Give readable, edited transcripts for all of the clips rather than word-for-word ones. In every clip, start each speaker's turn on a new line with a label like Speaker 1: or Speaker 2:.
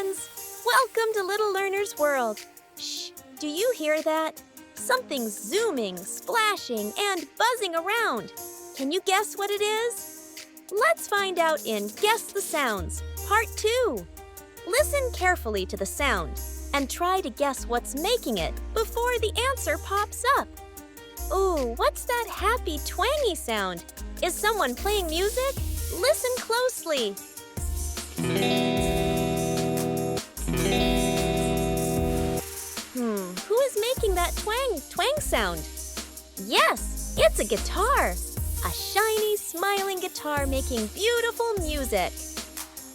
Speaker 1: friends! Welcome to Little Learner's World. Shh! Do you hear that? Something's zooming, splashing, and buzzing around. Can you guess what it is? Let's find out in Guess the Sounds, Part 2. Listen carefully to the sound and try to guess what's making it before the answer pops up. Ooh, what's that happy, twangy sound? Is someone playing music? Listen closely. Who is making that twang sound? Yes, it's a guitar. A shiny, smiling guitar making beautiful music.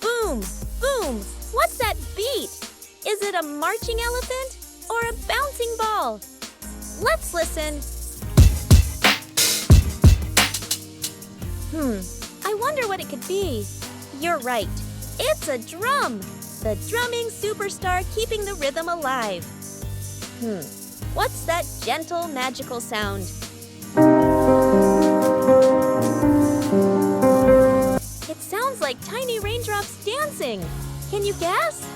Speaker 1: Boom, boom. What's that beat? Is it a marching elephant or a bouncing ball? Let's listen. I wonder what it could be. You're right. It's a drum. The drumming superstar keeping the rhythm alive. What's that gentle, magical sound? It sounds like tiny raindrops dancing. Can you guess?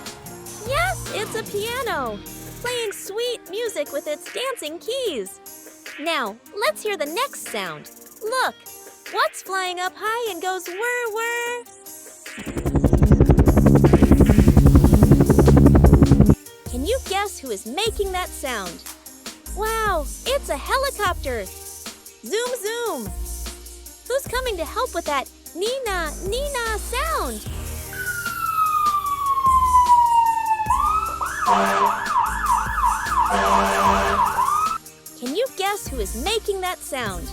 Speaker 1: Yes, it's a piano, playing sweet music with its dancing keys. Now, let's hear the next sound. Look, what's flying up high and goes whir, whir? Can you guess who is making that sound? Wow, it's a helicopter. Zoom, zoom. Who's coming to help with that Nina, Nina sound? Can you guess who is making that sound?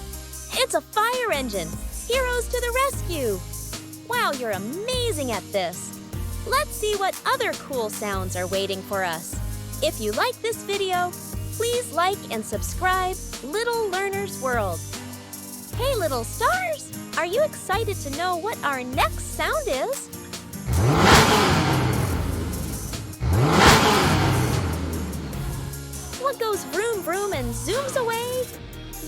Speaker 1: It's a fire engine. Heroes to the rescue. Wow, you're amazing at this. Let's see what other cool sounds are waiting for us. If you like this video, please like and subscribe Little Learner's World. Hey, little stars! Are you excited to know what our next sound is? What goes vroom vroom and zooms away?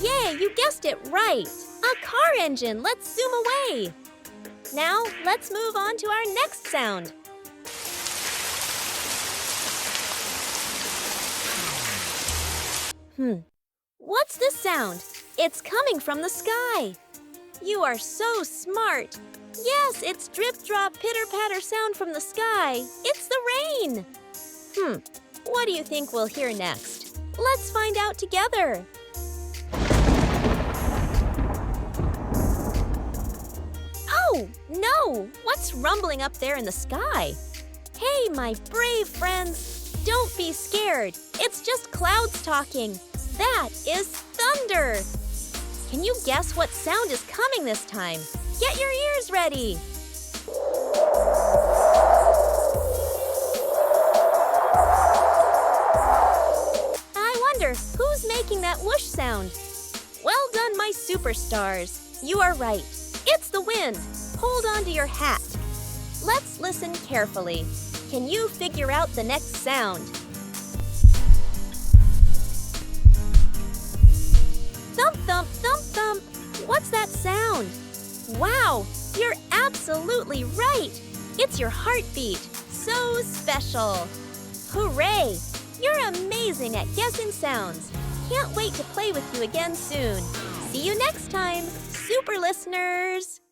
Speaker 1: Yay, you guessed it right! A car engine! Let's zoom away! Now, let's move on to our next sound. What's this sound? It's coming from the sky. You are so smart. Yes, it's drip-drop, pitter-patter sound from the sky. It's the rain. What do you think we'll hear next? Let's find out together. Oh, no! What's rumbling up there in the sky? Hey, my brave friends, don't be scared. It's just clouds talking. That is thunder. Can you guess what sound is coming this time? Get your ears ready. I wonder, who's making that whoosh sound? Well done, my superstars. You are right. It's the wind. Hold on to your hat. Let's listen carefully. Can you figure out the next sound? Thump, thump, thump, thump. What's that sound? Wow, you're absolutely right. It's your heartbeat. So special. Hooray! You're amazing at guessing sounds. Can't wait to play with you again soon. See you next time, super listeners.